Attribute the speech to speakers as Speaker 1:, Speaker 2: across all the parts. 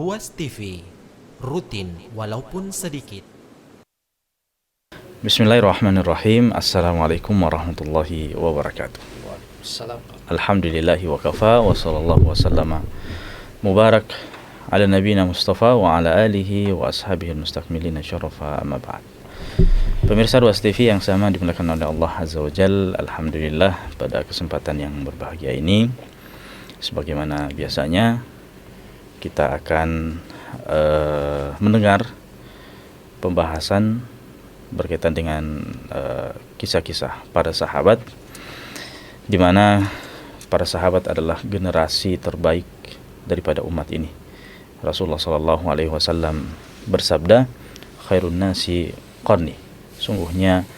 Speaker 1: Ruas TV, rutin walaupun sedikit.
Speaker 2: Bismillahirrahmanirrahim. Assalamualaikum warahmatullahi wabarakatuh. Alhamdulillahi wa kafa wa sallallahu wa sallama mubarak ala nabiyina Mustafa wa ala alihi wa ashabihi mustakmilina syarafa amma ba'd. Pemirsa Ruas TV yang sama dimuliakan oleh Allah Azza wa Jal, alhamdulillah pada kesempatan yang berbahagia ini, sebagaimana biasanya kita akan mendengar pembahasan berkaitan dengan kisah-kisah para sahabat, di mana para sahabat adalah generasi terbaik daripada umat ini. Rasulullah sallallahu alaihi wasallam bersabda, khairun nasi qarni, sungguhnya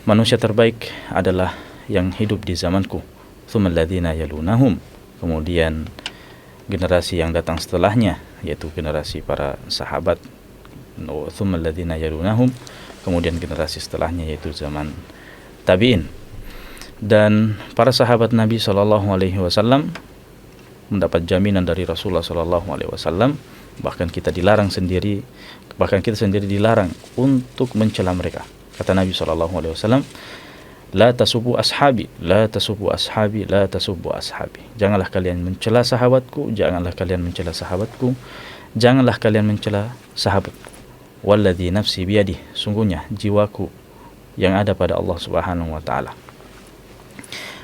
Speaker 2: manusia terbaik adalah yang hidup di zamanku, tsummal ladzina yalunahum, kemudian generasi yang datang setelahnya, yaitu generasi para sahabat, tsummal ladzina yalunahum, kemudian generasi setelahnya yaitu zaman tabi'in. Dan para sahabat Nabi sallallahu alaihi wasallam mendapat jaminan dari Rasulullah sallallahu alaihi wasallam, bahkan kita sendiri dilarang untuk mencela mereka. Kata Nabi sallallahu alaihi wasallam, la tasubbu ashabi, la tasubbu ashabi, la tasubbu ashabi. Janganlah kalian mencela sahabatku, janganlah kalian mencela sahabatku, janganlah kalian mencela sahabatku. Walladzi nafsi biyadih, sungguhnya jiwaku yang ada pada Allah Subhanahu wa taala.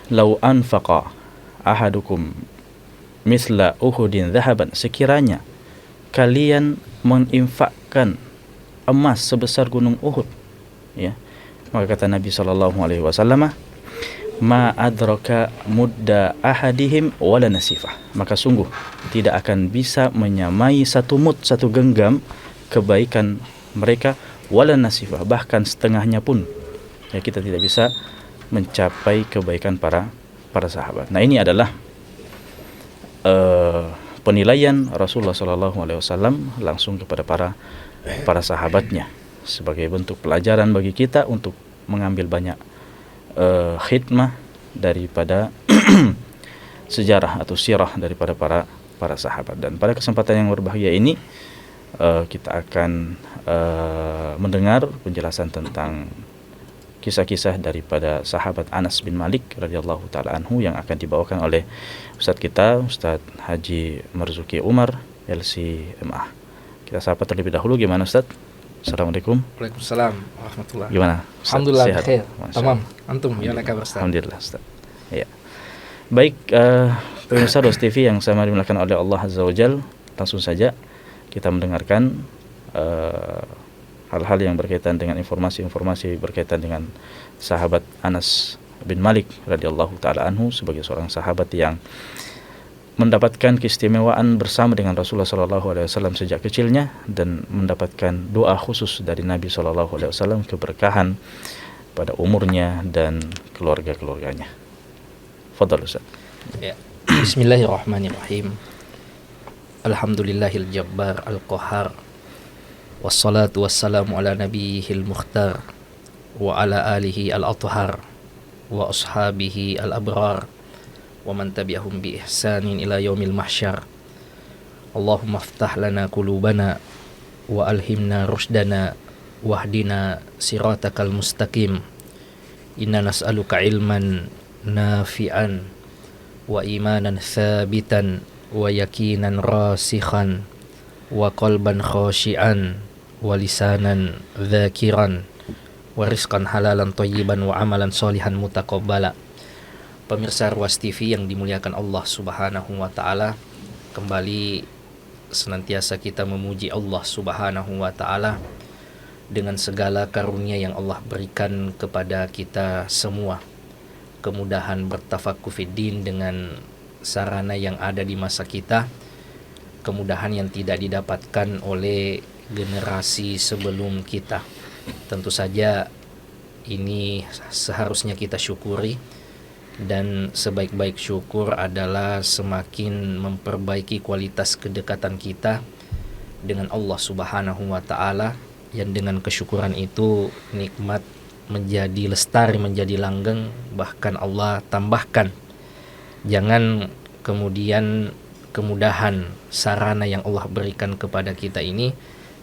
Speaker 2: Lau anfaqa ahadukum misla uhudin dhahaban, sekiranya kalian menginfakkan emas sebesar gunung Uhud, ya, maka kata Nabi sallallahu alaihi wasallam, ma adraka mudda ahadihim wala nasifah, maka sungguh tidak akan bisa menyamai satu mud, satu genggam kebaikan mereka, wala nasifah, bahkan setengahnya pun ya kita tidak bisa mencapai kebaikan para sahabat. Nah, ini adalah penilaian Rasulullah SAW langsung kepada para sahabatnya, sebagai bentuk pelajaran bagi kita untuk mengambil banyak khidmah daripada sejarah atau sirah daripada para sahabat. Dan pada kesempatan yang berbahagia ini kita akan mendengar penjelasan tentang kisah-kisah daripada sahabat Anas bin Malik radhiyallahu taala anhu yang akan dibawakan oleh Ustadz kita, Ustadz Haji Marzuki Umar LCMA. Kita sapa terlebih dahulu. Gimana Ustadz? Assalamualaikum.
Speaker 3: Waalaikumsalam warahmatullahi.
Speaker 2: Gimana Ustadz?
Speaker 3: Alhamdulillah
Speaker 2: sehat?
Speaker 3: khair. Tamam. Antum gimana kabar Ustadz?
Speaker 2: Alhamdulillah Ustadz. Ya. Baik, pemirsa Ruas TV yang saya dimuliakan oleh Allah Azza wa Jal, langsung saja kita mendengarkan hal-hal yang berkaitan dengan informasi-informasi berkaitan dengan sahabat Anas bin Malik radhiyallahu taala anhu, sebagai seorang sahabat yang mendapatkan keistimewaan bersama dengan Rasulullah sallallahu alaihi wasallam sejak kecilnya, dan mendapatkan doa khusus dari Nabi sallallahu alaihi wasallam, keberkahan pada umurnya dan keluarga-keluarganya. Fadhal Ustaz.
Speaker 3: Ya. Bismillahirrahmanirrahim. Alhamdulillahil jabbar al-qahhar, wassalatu wassalamu ala nabiyihil mukhtar wa ala alihi al-athhar wa ashabihi al-abrar wa man tabi'ahum bi ihsanin ila yaumil mahsyar. Allahumma iftah lana qulubana wa alhimna rushdana wahdina siratakal mustaqim. Inna nas'aluka ilman nafi'an wa imanan thabitan wa yakinan rasikhan wa qalban khashi'an wa lisanan dzakiran wa rizqan halalan thayyiban wa amalan sholihan mutaqabbala. Pemirsa Ruas TV yang dimuliakan Allah Subhanahu wa taala, kembali senantiasa kita memuji Allah Subhanahu wa taala dengan segala karunia yang Allah berikan kepada kita semua. Kemudahan bertafaqquh fiddin dengan sarana yang ada di masa kita, kemudahan yang tidak didapatkan oleh generasi sebelum kita. Tentu saja ini seharusnya kita syukuri, dan sebaik-baik syukur adalah semakin memperbaiki kualitas kedekatan kita dengan Allah Subhanahu wa taala, yang dengan kesyukuran itu nikmat menjadi lestari, menjadi langgeng, bahkan Allah tambahkan. Jangan kemudian kemudahan sarana yang Allah berikan kepada kita ini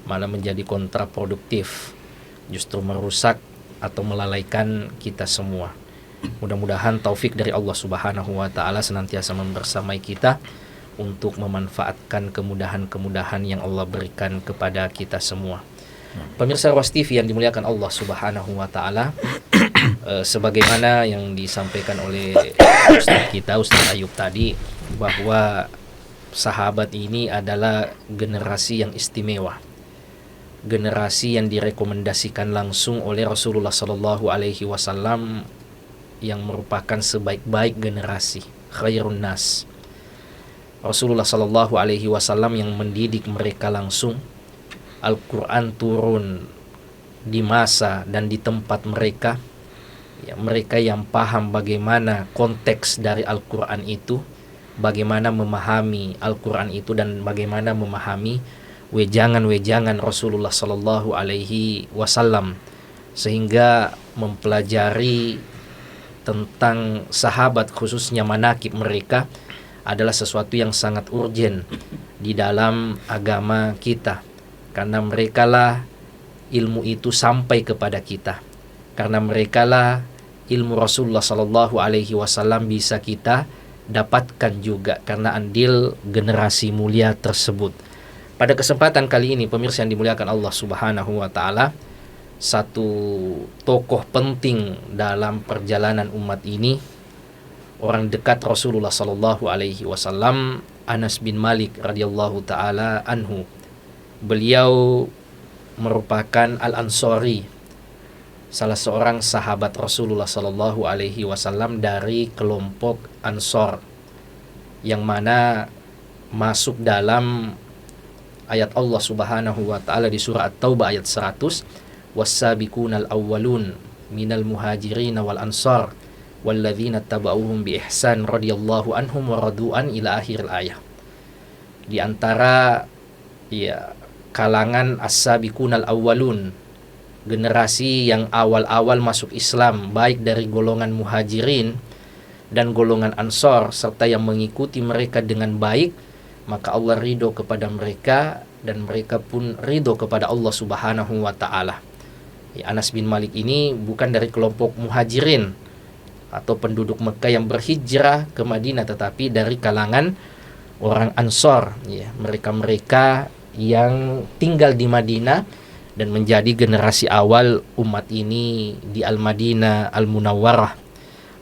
Speaker 3: malah menjadi kontraproduktif, justru merusak atau melalaikan kita semua. Mudah-mudahan taufik dari Allah Subhanahu wa taala senantiasa membersamai kita untuk memanfaatkan kemudahan-kemudahan yang Allah berikan kepada kita semua. Pemirsa Ruas TV yang dimuliakan Allah Subhanahu wa taala, sebagaimana yang disampaikan oleh Ustaz kita, Ustaz Ayub tadi, bahwa sahabat ini adalah generasi yang istimewa, generasi yang direkomendasikan langsung oleh Rasulullah Sallallahu Alaihi Wasallam, yang merupakan sebaik-baik generasi, khairun nas. Rasulullah Sallallahu Alaihi Wasallam yang mendidik mereka langsung. Al-Quran turun di masa dan di tempat mereka, ya, mereka yang paham bagaimana konteks dari Al-Quran itu, bagaimana memahami Al-Quran itu, dan bagaimana memahami wejangan-wejangan Rasulullah Sallallahu Alaihi Wasallam, sehingga mempelajari tentang sahabat, khususnya manakib mereka, adalah sesuatu yang sangat urgen di dalam agama kita, karena merekalah ilmu itu sampai kepada kita, karena merekalah ilmu Rasulullah Sallallahu Alaihi Wasallam bisa kita dapatkan juga karena andil generasi mulia tersebut. Pada kesempatan kali ini, pemirsa yang dimuliakan Allah Subhanahu wa taala, satu tokoh penting dalam perjalanan umat ini, orang dekat Rasulullah Sallallahu Alaihi Wasallam, Anas bin Malik radhiyallahu taala anhu. Beliau merupakan Al-Ansari, salah seorang sahabat Rasulullah Sallallahu Alaihi Wasallam dari kelompok Ansor, yang mana masuk dalam ayat Allah Subhanahu wa taala di surah At-Taubah ayat 100, was-sabiqunal awwalun minal muhajirin wal ansar walladzina tabauhum bi ihsan radhiyallahu anhum wa radu'an ila akhir ayat. Di antara kalangan as-sabiqunal awwalun, generasi yang awal-awal masuk Islam, baik dari golongan muhajirin dan golongan ansor, serta yang mengikuti mereka dengan baik, maka Allah ridho kepada mereka dan mereka pun ridho kepada Allah Subhanahu wa taala. Anas bin Malik ini bukan dari kelompok muhajirin atau penduduk Mekah yang berhijrah ke Madinah, tetapi dari kalangan orang Ansor, mereka-mereka yang tinggal di Madinah dan menjadi generasi awal umat ini di Al-Madinah Al-Munawwarah.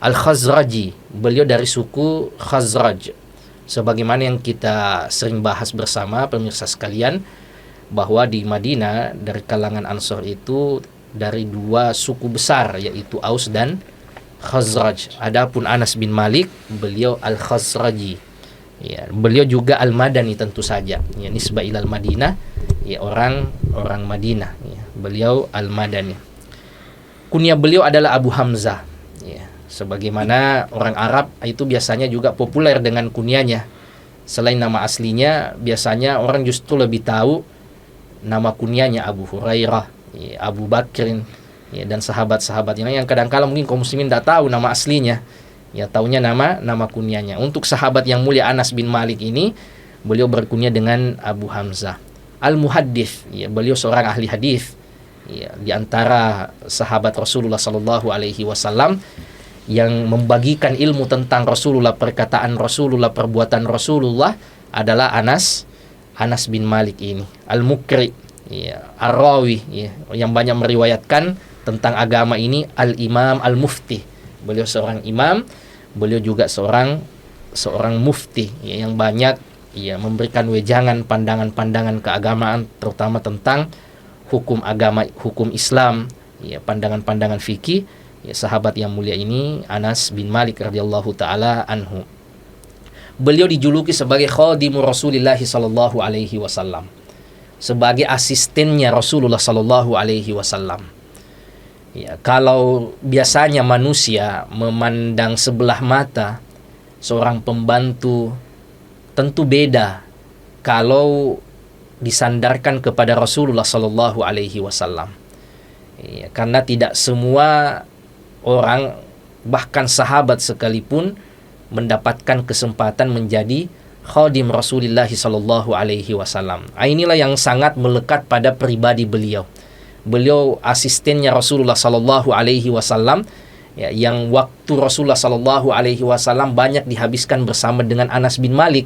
Speaker 3: Al-Khazraji, beliau dari suku Khazraj. Sebagaimana yang kita sering bahas bersama pemirsa sekalian, bahwa di Madinah dari kalangan Ansor itu dari dua suku besar, yaitu Aus dan Khazraj. Adapun Anas bin Malik, beliau Al-Khazraji. Beliau juga Al-Madani tentu saja. Nisbah ilal Madinah, orang Madinah. Beliau Al-Madani. Kunyah beliau adalah Abu Hamzah. Sebagaimana orang Arab itu biasanya juga populer dengan kunyahnya. Selain nama aslinya, biasanya orang justru lebih tahu nama kunyahnya Abu Hurairah, Abu Bakrin, dan sahabat-sahabatnya yang kadang-kala mungkin kaum muslimin tidak tahu nama aslinya, taunya nama kunyahnya. Untuk sahabat yang mulia Anas bin Malik ini, beliau berkunyah dengan Abu Hamzah. Al-Muhaddits, beliau seorang ahli hadis, di antara sahabat Rasulullah Sallallahu Alaihi Wasallam yang membagikan ilmu tentang Rasulullah, perkataan Rasulullah, perbuatan Rasulullah adalah Anas bin Malik ini. Al-Mukri, Ar-Rawi, yang banyak meriwayatkan tentang agama ini. Al-Imam Al-Mufti, beliau seorang imam, beliau juga seorang mufti, yang banyak memberikan wejangan pandangan-pandangan keagamaan, terutama tentang hukum agama, hukum Islam, pandangan-pandangan fikih. Sahabat yang mulia ini Anas bin Malik radhiyallahu taala anhu. Beliau dijuluki sebagai khadimu Rasulillah sallallahu alaihi wasallam, sebagai asistennya Rasulullah sallallahu alaihi wasallam. Kalau biasanya manusia memandang sebelah mata seorang pembantu, tentu beda kalau disandarkan kepada Rasulullah sallallahu alaihi wasallam. Karena tidak semua orang, bahkan sahabat sekalipun, mendapatkan kesempatan menjadi khadim Rasulullah sallallahu alaihi wasallam. Inilah yang sangat melekat pada pribadi beliau. Beliau asistennya Rasulullah sallallahu alaihi wasallam, ya, yang waktu Rasulullah sallallahu alaihi wasallam banyak dihabiskan bersama dengan Anas bin Malik,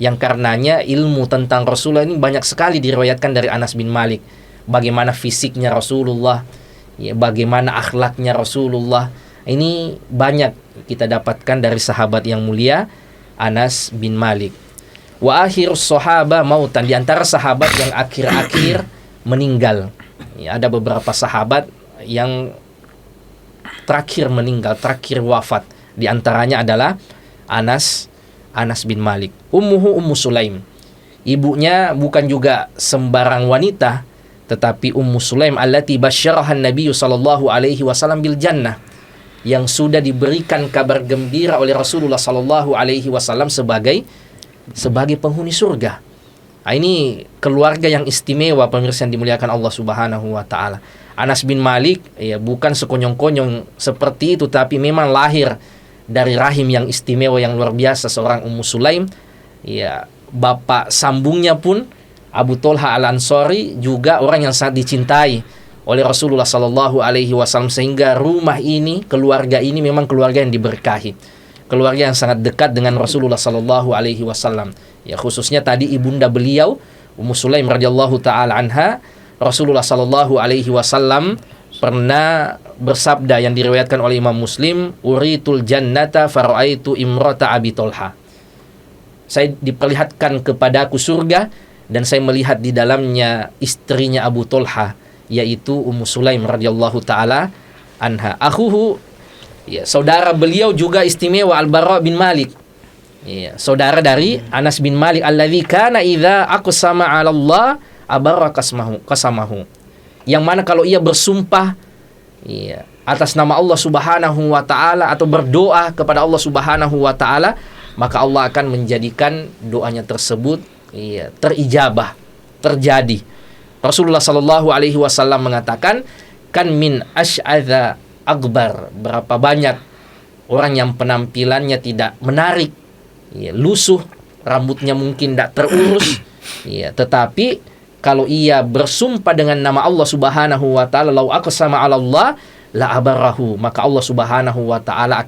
Speaker 3: yang karenanya ilmu tentang Rasulullah ini banyak sekali diriwayatkan dari Anas bin Malik. Bagaimana fisiknya Rasulullah, ya, bagaimana akhlaknya Rasulullah, ini banyak kita dapatkan dari sahabat yang mulia Anas bin Malik. Wa akhirus sahaba mautan, di antara sahabat yang akhir-akhir meninggal. Ya, ada beberapa sahabat yang terakhir meninggal, terakhir wafat. Di antaranya adalah Anas bin Malik. Ummu Sulaim. Ibunya bukan juga sembarang wanita, tetapi Ummu Sulaim allati basyarahan Nabi sallallahu alaihi wasallam bil jannah, yang sudah diberikan kabar gembira oleh Rasulullah sallallahu alaihi wasallam sebagai penghuni surga. Nah, ini keluarga yang istimewa, pemirsa yang dimuliakan Allah Subhanahu wa taala. Anas bin Malik, ya, bukan sekonyong-konyong seperti itu, tapi memang lahir dari rahim yang istimewa yang luar biasa seorang Ummu Sulaim. Ya, bapak sambungnya pun Abu Tolha Al-Ansari juga orang yang sangat dicintai oleh Rasulullah sallallahu alaihi wasallam, sehingga rumah ini, keluarga ini memang keluarga yang diberkahi, keluarga yang sangat dekat dengan Rasulullah sallallahu alaihi wasallam. Ya, khususnya tadi ibunda beliau Ummu Sulaim radhiyallahu taala anha, Rasulullah sallallahu alaihi wasallam pernah bersabda yang diriwayatkan oleh Imam Muslim, uritul jannata faraitu imrata Abi Tolha. Saya diperlihatkan kepadaku surga dan saya melihat di dalamnya istrinya Abu Tolha, yaitu Ummu Sulaim radhiyallahu taala anha. Akhuhu, ya, saudara beliau juga istimewa, Al-Bara bin Malik, ya, saudara dari Anas bin Malik, alladzi kana idza aqsama 'ala Allah abarra qasamahu, yang mana kalau ia bersumpah, ya, atas nama Allah Subhanahu wa taala atau berdoa kepada Allah Subhanahu wa taala, maka Allah akan menjadikan doanya tersebut, ya, terijabah, terjadi. Rasulullah sallallahu alaihi wasallam mengatakan, kan min asy'adza akbar, berapa banyak orang yang penampilannya tidak menarik, ya, lusuh, rambutnya mungkin tidak terurus, ya, tetapi kalau ia bersumpah dengan nama Allah Subhanahu wa taala, lau aqsama 'ala Allah la abarahu, maka Allah Subhanahu wa taala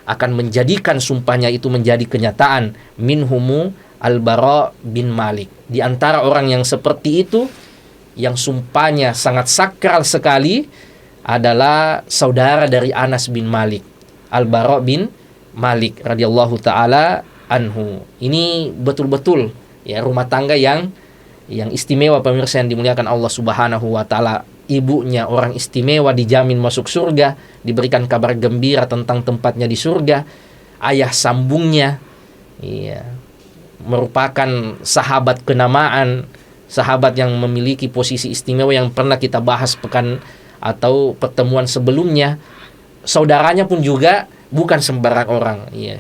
Speaker 3: akan menjadikan sumpahnya itu menjadi kenyataan. Minhumu Al-Bara bin Malik. Di antara orang yang seperti itu, yang sumpahnya sangat sakral sekali, adalah saudara dari Anas bin Malik, Al-Bara bin Malik radhiyallahu taala anhu. Ini betul-betul, ya, rumah tangga yang istimewa, pemirsa yang dimuliakan Allah Subhanahu wa taala. Ibunya orang istimewa, dijamin masuk surga, diberikan kabar gembira tentang tempatnya di surga. Ayah sambungnya, ya, merupakan sahabat kenamaan, sahabat yang memiliki posisi istimewa yang pernah kita bahas pekan atau pertemuan sebelumnya. Saudaranya pun juga bukan sembarang orang, ya,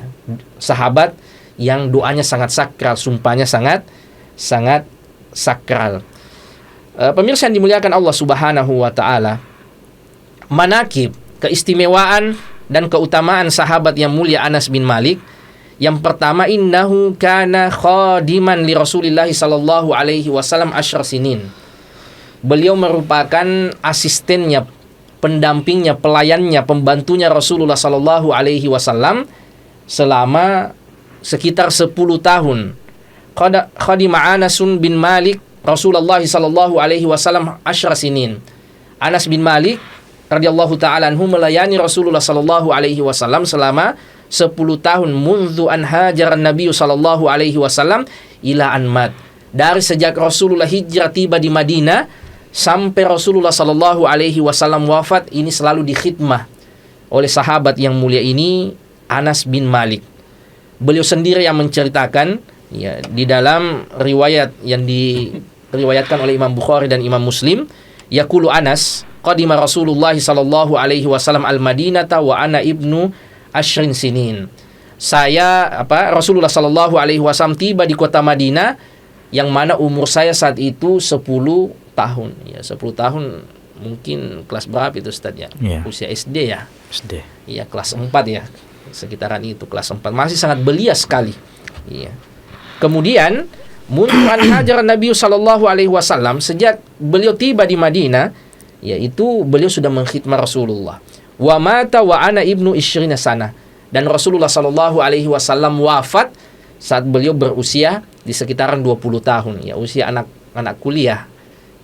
Speaker 3: sahabat yang doanya sangat sakral, sumpahnya sangat sakral. Pemirsa yang dimuliakan Allah Subhanahu wa taala, manakib, keistimewaan dan keutamaan sahabat yang mulia Anas bin Malik. Yang pertama, innahu kana khadiman li Rasulillah sallallahu alaihi wasallam 10 sinin. Beliau merupakan asistennya, pendampingnya, pelayannya, pembantunya Rasulullah sallallahu alaihi wasallam selama sekitar 10 tahun. Khadima Anas bin Malik Rasulullah sallallahu alaihi wasallam 10 sinin. Anas bin Malik radhiyallahu taala anhu melayani Rasulullah sallallahu alaihi wasallam selama 10 tahun, mundu an hajaran Nabi sallallahu alaihi wasallam ila an mat. Dari sejak Rasulullah hijrah tiba di Madinah sampai Rasulullah sallallahu alaihi wasallam wafat, ini selalu dikhidmah oleh sahabat yang mulia ini, Anas bin Malik. Beliau sendiri yang menceritakan, ya, di dalam riwayat yang diriwayatkan oleh Imam Bukhari dan Imam Muslim, yaqulu Anas, qadima Rasulullah sallallahu alaihi wasallam al-Madinata wa ana ibnu asyrin sinin. Rasulullah sallallahu alaihi wasallam tiba di kota Madinah yang mana umur saya saat itu 10 tahun. Ya, 10 tahun mungkin kelas berapa itu Ustaz ya? Yeah. Usia SD ya? SD. Iya, kelas 4 ya. Sekitaran itu, kelas 4. Masih sangat belia sekali. Iya. Kemudian mundu an hajar Nabi sallallahu alaihi wasallam, sejak beliau tiba di Madinah, yaitu beliau sudah mengkhidmat Rasulullah. Wa mata wa ana ibnu isyrina sana, dan Rasulullah sallallahu alaihi wasallam wafat saat beliau berusia di sekitaran 20 tahun, ya usia anak kuliah,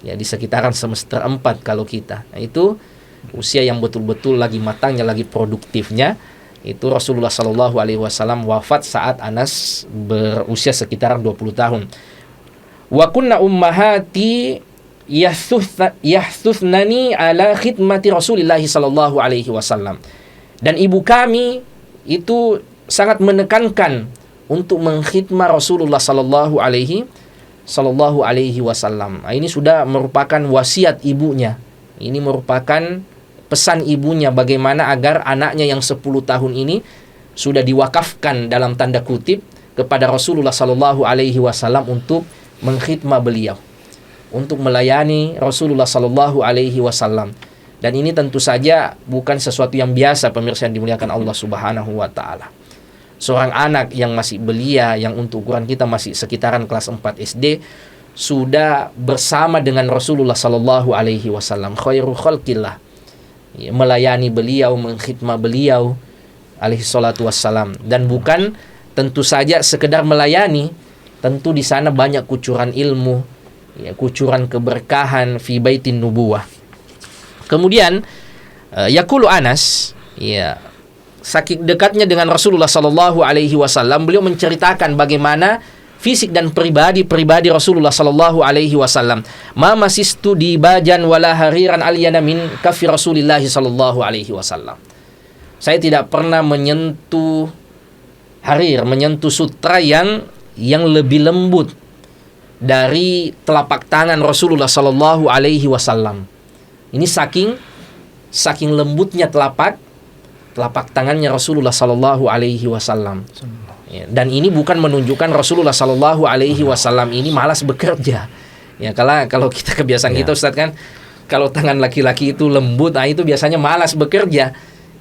Speaker 3: ya di sekitaran semester 4 kalau kita. Nah, itu usia yang betul-betul lagi matangnya, lagi produktifnya. Itu Rasulullah sallallahu alaihi wasallam wafat saat Anas berusia sekitaran 20 tahun. Wa kunna ummahati yahtuthnani ala khidmati Rasulillah sallallahu alaihi wasallam. Dan ibu kami itu sangat menekankan untuk mengkhidmat Rasulullah sallallahu alaihi wasallam. Ini sudah merupakan wasiat ibunya. Ini merupakan pesan ibunya bagaimana agar anaknya yang 10 tahun ini sudah diwakafkan dalam tanda kutip kepada Rasulullah sallallahu alaihi wasallam untuk mengkhidmat beliau, untuk melayani Rasulullah sallallahu alaihi wasallam. Dan ini tentu saja bukan sesuatu yang biasa, pemirsa yang dimuliakan Allah Subhanahu wa taala. Seorang anak yang masih belia, yang untuk ukuran kita masih sekitaran kelas 4 SD, sudah bersama dengan Rasulullah sallallahu alaihi wasallam, khairul khalqillah, melayani beliau, mengkhidmat beliau alaihi salatu wassalam. Dan bukan tentu saja sekedar melayani, tentu di sana banyak kucuran ilmu, kucuran keberkahan fi baitin nubuwah. Kemudian yaqulu Anas, saking dekatnya dengan Rasulullah sallallahu alaihi wasallam, beliau menceritakan bagaimana fisik dan pribadi Rasulullah sallallahu alaihi wasallam. Ma masistu dibajan wala hariran alyana min kafi Rasulillah sallallahu alaihi wasallam. Saya tidak pernah menyentuh harir, menyentuh sutra yang lebih lembut dari telapak tangan Rasulullah sallallahu alaihi wasallam. Ini saking lembutnya telapak tangannya Rasulullah sallallahu alaihi wasallam. Dan ini bukan menunjukkan Rasulullah sallallahu alaihi wasallam ini malas bekerja. Ya, kalau kita kebiasaan kita Ustaz kan, kalau tangan laki-laki itu lembut, itu biasanya malas bekerja.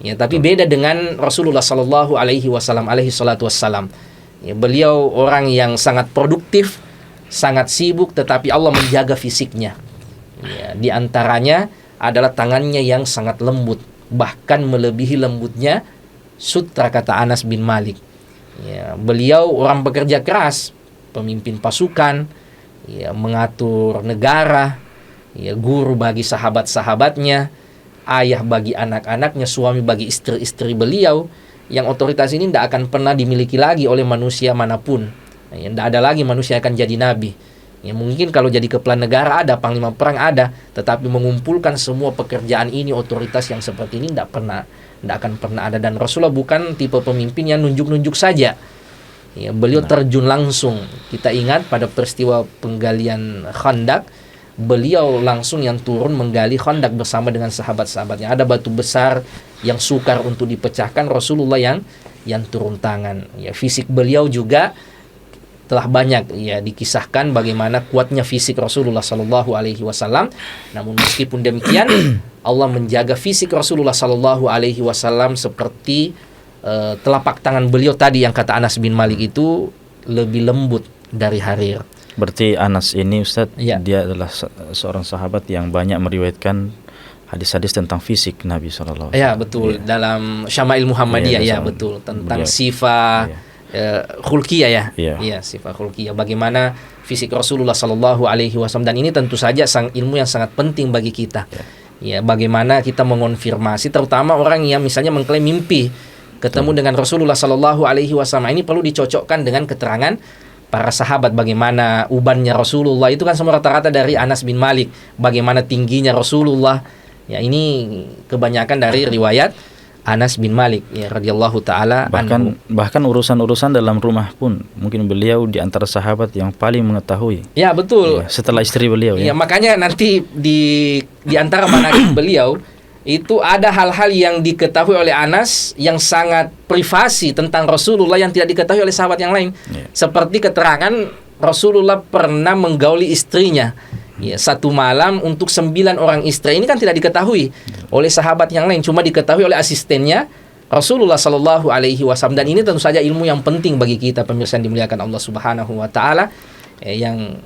Speaker 3: Ya, tapi beda dengan Rasulullah sallallahu alaihi wasallam alaihi salatu wassalam. Ya, beliau orang yang sangat produktif, sangat sibuk, tetapi Allah menjaga fisiknya. Ya, di antaranya adalah tangannya yang sangat lembut, bahkan melebihi lembutnya sutra, kata Anas bin Malik. Ya, beliau orang bekerja keras, pemimpin pasukan, ya, mengatur negara, ya, guru bagi sahabat-sahabatnya, ayah bagi anak-anaknya, suami bagi istri-istri beliau, yang otoritas ini tidak akan pernah dimiliki lagi oleh manusia manapun. Ya, tidak ada lagi manusia akan jadi nabi. Ya, mungkin kalau jadi kepala negara ada, panglima perang ada, tetapi mengumpulkan semua pekerjaan ini, otoritas yang seperti ini tidak akan pernah ada. Dan Rasulullah bukan tipe pemimpin yang nunjuk-nunjuk saja. Ya, beliau terjun langsung. Kita ingat pada peristiwa penggalian Khandaq, beliau langsung yang turun menggali Khandaq bersama dengan sahabat-sahabatnya. Ada batu besar yang sukar untuk dipecahkan, Rasulullah yang turun tangan. Ya, fisik beliau juga telah banyak ya dikisahkan bagaimana kuatnya fisik Rasulullah sallallahu alaihi wasallam. Namun meskipun demikian, Allah menjaga fisik Rasulullah sallallahu alaihi wasallam seperti telapak tangan beliau tadi yang kata Anas bin Malik itu lebih lembut dari harir.
Speaker 2: Berarti Anas ini Ustaz, dia adalah seorang sahabat yang banyak meriwayatkan hadis-hadis tentang fisik Nabi sallallahu alaihi wasallam. Ya, betul.
Speaker 3: Ya. Dalam Syama'il Muhammadiyah, ya betul, tentang sifat khulqiyah sifat khulqiyah, bagaimana fisik Rasulullah sallallahu alaihi wasallam. Dan ini tentu saja ilmu yang sangat penting bagi kita. Ya, bagaimana kita mengonfirmasi, terutama orang yang misalnya mengklaim mimpi ketemu dengan Rasulullah sallallahu alaihi wasallam. Ini perlu dicocokkan dengan keterangan para sahabat, bagaimana ubannya Rasulullah, itu kan semua rata-rata dari Anas bin Malik, bagaimana tingginya Rasulullah. Ya, ini kebanyakan dari riwayat Anas bin Malik ya radhiyallahu taala anhu.
Speaker 2: Bahkan urusan-urusan dalam rumah pun mungkin beliau di antara sahabat yang paling mengetahui.
Speaker 3: Ya, betul.
Speaker 2: Ya, setelah istri beliau ya.
Speaker 3: Ya, makanya nanti di antara manaqib beliau itu ada hal-hal yang diketahui oleh Anas yang sangat privasi tentang Rasulullah yang tidak diketahui oleh sahabat yang lain. Ya. Seperti keterangan Rasulullah pernah menggauli istrinya. Ya, satu malam untuk 9 orang istri. Ini kan tidak diketahui oleh sahabat yang lain, cuma diketahui oleh asistennya Rasulullah Shallallahu Alaihi Wasallam. Dan ini tentu saja ilmu yang penting bagi kita pemirsa yang dimuliakan Allah Subhanahu Wa Taala, yang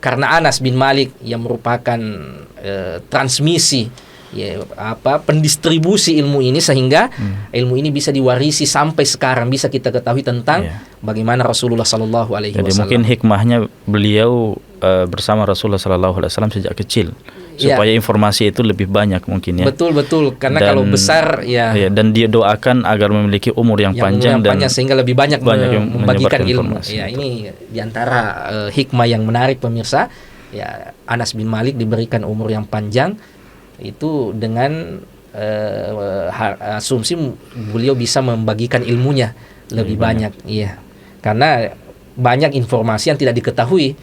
Speaker 3: karena Anas bin Malik yang merupakan transmisi, pendistribusi ilmu ini, sehingga ilmu ini bisa diwarisi sampai sekarang, bisa kita ketahui tentang bagaimana Rasulullah Shallallahu Alaihi Wasallam.
Speaker 2: Jadi mungkin hikmahnya beliau bersama Rasulullah Sallallahu Alaihi Wasallam sejak kecil, supaya informasi itu lebih banyak mungkin ya.
Speaker 3: Betul, karena kalau besar
Speaker 2: dan dia doakan agar memiliki umur yang panjang dan
Speaker 3: sehingga lebih banyak
Speaker 2: yang
Speaker 3: membagikan ilmu.
Speaker 2: informasi.
Speaker 3: Ya, ini diantara hikmah yang menarik pemirsa. Ya, Anas bin Malik diberikan umur yang panjang itu dengan asumsi beliau bisa membagikan ilmunya lebih banyak. Iya. Karena banyak informasi yang tidak diketahui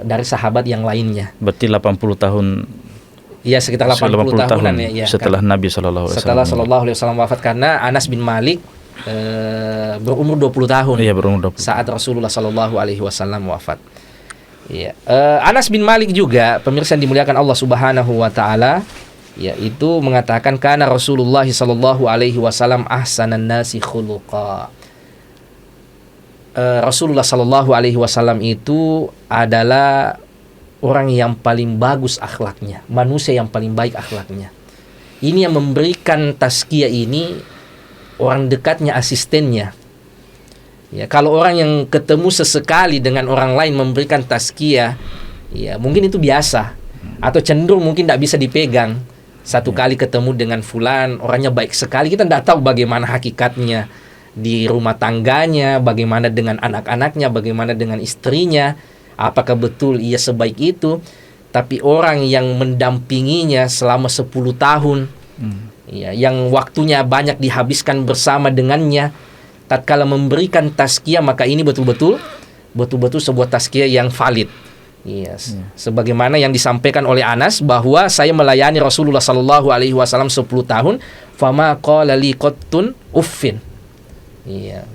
Speaker 3: dari sahabat yang lainnya.
Speaker 2: Berarti 80 tahun.
Speaker 3: Iya, sekitar 80 tahunan ya.
Speaker 2: Setelah Nabi Sallallahu Alaihi Wasallam.
Speaker 3: Setelah Sallallahu Alaihi Wasallam wafat, karena Anas bin Malik berumur 20 tahun.
Speaker 2: Iya, berumur 20.
Speaker 3: Saat Rasulullah Sallallahu Alaihi Wasallam wafat. Iya. Anas bin Malik juga pemirsa yang dimuliakan Allah Subhanahu Wa Taala, yaitu mengatakan kana Rasulullah Sallallahu Alaihi Wasallam ahsanan nasi khuluqa. Rasulullah Sallallahu Alaihi Wasallam itu adalah orang yang paling bagus akhlaknya, manusia yang paling baik akhlaknya. Ini yang memberikan tazkiyah ini orang dekatnya, asistennya. Ya, kalau orang yang ketemu sesekali dengan orang lain memberikan tazkiyah, ya mungkin itu biasa, atau cenderung mungkin tidak bisa dipegang. Satu kali ketemu dengan fulan, orangnya baik sekali, kita tidak tahu bagaimana hakikatnya di rumah tangganya, bagaimana dengan anak-anaknya, bagaimana dengan istrinya, apakah betul ia sebaik itu. Tapi orang yang mendampinginya selama 10 tahun, yang waktunya banyak dihabiskan bersama dengannya, tatkala memberikan tazkiyah, maka ini betul-betul sebuah tazkiyah yang valid. Sebagaimana yang disampaikan oleh Anas, bahwa saya melayani Rasulullah Sallallahu Alaihi Wasallam 10 tahun, fama qala li qattun uffin.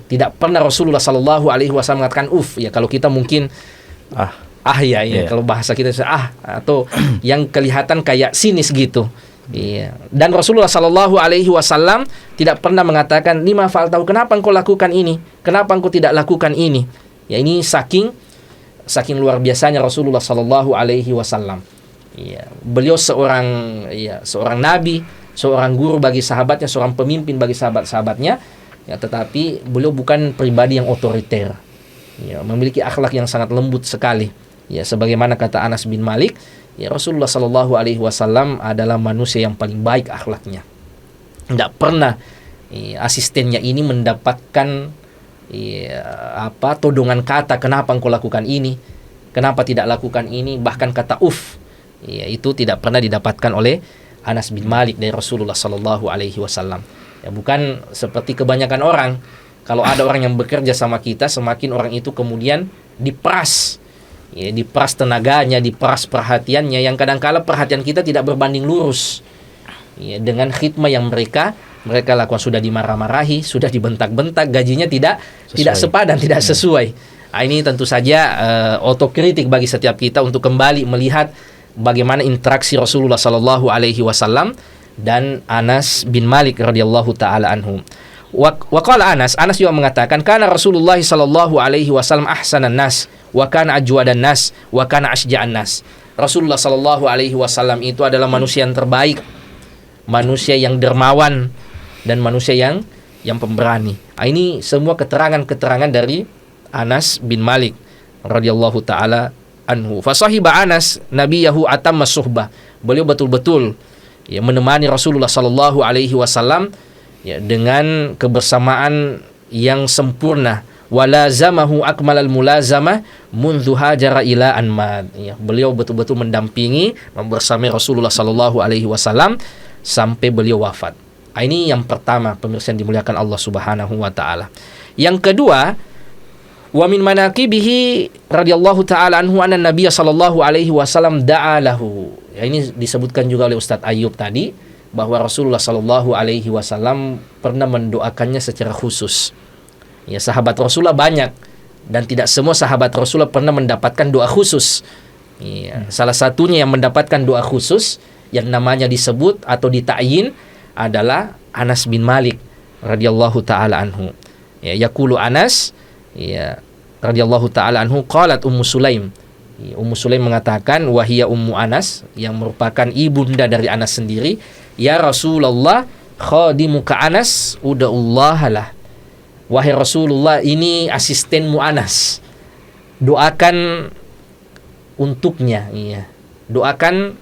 Speaker 3: Tidak pernah Rasulullah Sallallahu Alaihi Wasallam mengatakan ya, kalau kita mungkin kalau bahasa kita atau yang kelihatan kayak sinis gitu. Dan Rasulullah Sallallahu Alaihi Wasallam tidak pernah mengatakan lima fa'altahu, kenapa engkau lakukan ini, kenapa engkau tidak lakukan ini. Ini saking luar biasanya Rasulullah Sallallahu Alaihi Wasallam. Beliau seorang nabi, seorang guru bagi sahabatnya, seorang pemimpin bagi sahabat-sahabatnya. Tetapi beliau bukan pribadi yang otoriter. Memiliki akhlak yang sangat lembut sekali. Sebagaimana kata Anas bin Malik, Rasulullah Sallallahu Alaihi Wasallam adalah manusia yang paling baik akhlaknya. Tidak pernah asistennya ini mendapatkan todongan kata, kenapa engkau lakukan ini, kenapa tidak lakukan ini, bahkan kata itu tidak pernah didapatkan oleh Anas bin Malik dari Rasulullah Sallallahu Alaihi Wasallam. Bukan seperti kebanyakan orang, kalau ada orang yang bekerja sama kita, semakin orang itu kemudian diperas tenaganya, diperas perhatiannya, yang kadang-kala perhatian kita tidak berbanding lurus dengan khidmah yang mereka lakukan. Sudah dimarah-marahi, sudah dibentak-bentak, gajinya tidak sepadan, tidak sesuai. Ini tentu saja otokritik bagi setiap kita untuk kembali melihat bagaimana interaksi Rasulullah Sallallahu Alaihi Wasallam dan Anas bin Malik radhiyallahu taala anhu. Wa qala Anas juga mengatakan, kana Rasulullah sallallahu alaihi wasallam ahsanan nas wa kana ajwadan nas wa kana asja'an nas. Rasulullah sallallahu alaihi wasallam itu adalah manusia yang terbaik, manusia yang dermawan, dan manusia yang pemberani. Ini semua keterangan dari Anas bin Malik radhiyallahu taala anhu. Fa sahiba Anas nabiyahu atamma suhbah. Beliau betul-betul menemani Rasulullah sallallahu alaihi wasallam dengan kebersamaan yang sempurna. Walazamahu akmalal mulazamah mundu hajara ila anmad. Beliau betul-betul mendampingi, membersamai Rasulullah sallallahu alaihi wasallam sampai beliau wafat. Ini yang pertama, pemirsa yang dimuliakan Allah Subhanahu wa taala. Yang kedua, wa min manaqibihi radhiyallahu taala anhu anna Nabiy sallallahu alaihi wasallam da'a lahu. Ini disebutkan juga oleh Ustadz Ayub tadi, bahwa Rasulullah sallallahu alaihi wasallam pernah mendoakannya secara khusus. Sahabat Rasulullah banyak, dan tidak semua sahabat Rasulullah pernah mendapatkan doa khusus. Salah satunya yang mendapatkan doa khusus yang namanya disebut atau dita'yin adalah Anas bin Malik radhiyallahu taala anhu. Ya, yaqulu Anas, ya, radhiyallahu taala anhu, qalat Ummu Sulaim. Ya, Ummu Sulaim mengatakan, wahia Ummu Anas, yang merupakan ibunda dari Anas sendiri, ya Rasulullah, khadimuka Anas uda'ullah lah. Wahai Rasulullah, ini asistenmu Anas, doakan untuknya. Iya, doakan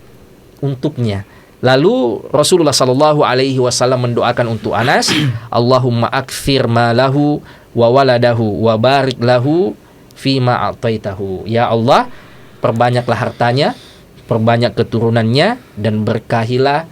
Speaker 3: untuknya. Lalu Rasulullah sallallahu alaihi wasallam mendoakan untuk Anas, Allahumma akfir malahu wa waladahu wa barik lahu fima a'taitahu. Ya Allah, perbanyaklah hartanya, perbanyak keturunannya, dan berkahilah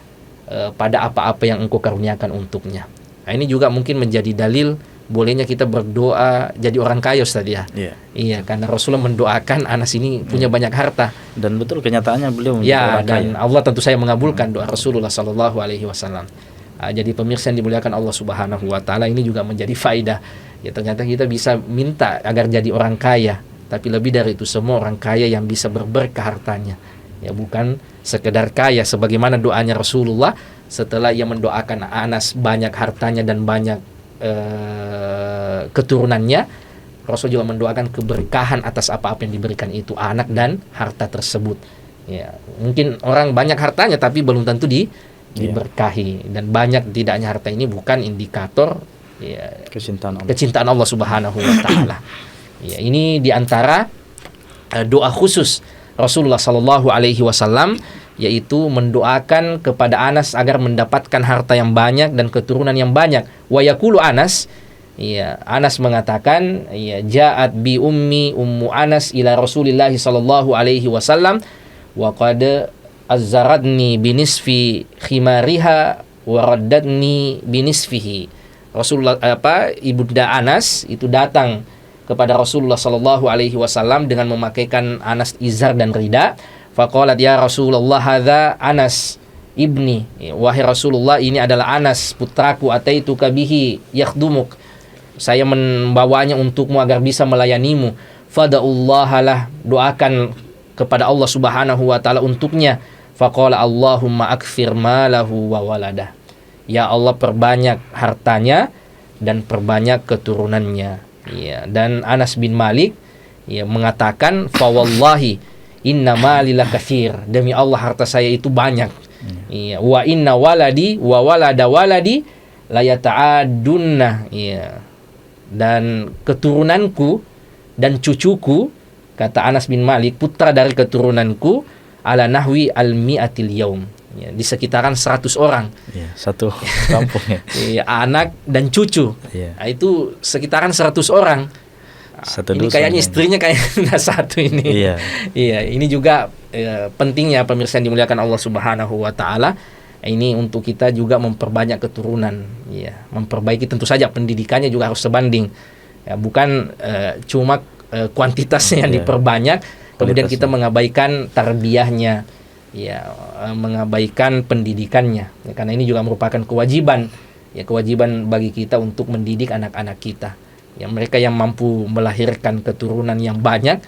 Speaker 3: pada apa-apa yang Engkau karuniakan untuknya. Nah, ini juga mungkin menjadi dalil bolehnya kita berdoa jadi orang kaya, Ustaz ya. Iya, karena Rasulullah mendoakan Anas ini punya banyak harta.
Speaker 2: Dan betul kenyataannya beliau menjadi
Speaker 3: Ya,
Speaker 2: orang
Speaker 3: dan
Speaker 2: kaya.
Speaker 3: Allah tentu saja mengabulkan doa Rasulullah sallallahu alaihi wasallam. Jadi pemirsa yang dimuliakan Allah Subhanahu wa taala, ini juga menjadi faedah. Ya, ternyata kita bisa minta agar jadi orang kaya, tapi lebih dari itu semua orang kaya yang bisa berberkah hartanya. Ya, bukan sekedar kaya sebagaimana doanya Rasulullah setelah ia mendoakan Anas banyak hartanya dan banyak keturunannya. Rasul juga mendoakan keberkahan atas apa-apa yang diberikan itu, anak dan harta tersebut. Ya, mungkin orang banyak hartanya tapi belum tentu diberkahi. Dan banyak tidaknya harta ini bukan indikator ya, kecintaan Allah Subhanahu wa taala. Ya, ini diantara doa khusus Rasulullah sallallahu alaihi wasallam, yaitu mendoakan kepada Anas agar mendapatkan harta yang banyak dan keturunan yang banyak. Wa yaqulu Anas, ya, Anas mengatakan, ya, ja'at bi ummu Anas ila Rasulillah sallallahu alaihi wasallam wa qad azzaradni binisfi khimariha wa raddatni binisfihi. Rasulullah ibunda Anas itu datang kepada Rasulullah sallallahu alaihi wasallam dengan memakaikan Anas izar dan rida. Faqalat ya Rasulullah, hadza Anas ibni. Wahai Rasulullah, ini adalah Anas putraku, ataituka bihi yakhdumuk. Saya membawanya untukmu agar bisa melayanimu. Fada'ullaha lah, doakan kepada Allah Subhanahu wa taala untuknya. Faqala Allahumma akfir malahu wa waladah. Ya Allah, perbanyak hartanya dan perbanyak keturunannya. Ya, dan Anas bin Malik ya mengatakan, fa wallahi inna mali lakatsir, demi Allah harta saya itu banyak. Iya, wa inna waladi wa walada waladi la yata'adunna. Iya. Dan keturunanku dan cucuku, kata Anas bin Malik, putra dari keturunanku, ala nahwi al-mi'atil yaum. Ya, di sekitaran 100 orang.
Speaker 2: Ya, satu kampung ya.
Speaker 3: Iya, anak dan cucu.
Speaker 2: Ya.
Speaker 3: Nah, itu sekitaran 100 orang.
Speaker 2: Satu
Speaker 3: ini
Speaker 2: dusun
Speaker 3: kayaknya
Speaker 2: ya.
Speaker 3: istrinya kayaknya satu ini.
Speaker 2: Iya.
Speaker 3: Iya, ini juga pentingnya pemirsa yang dimuliakan Allah Subhanahu wa taala. Ini untuk kita juga memperbanyak keturunan, ya, memperbaiki tentu saja pendidikannya juga harus sebanding. Ya, bukan cuma kuantitasnya yang diperbanyak, kemudian kita mengabaikan tarbiyahnya, ya, mengabaikan pendidikannya. Ya, karena ini juga merupakan kewajiban, ya, kewajiban bagi kita untuk mendidik anak-anak kita. Ya, mereka yang mampu melahirkan keturunan yang banyak,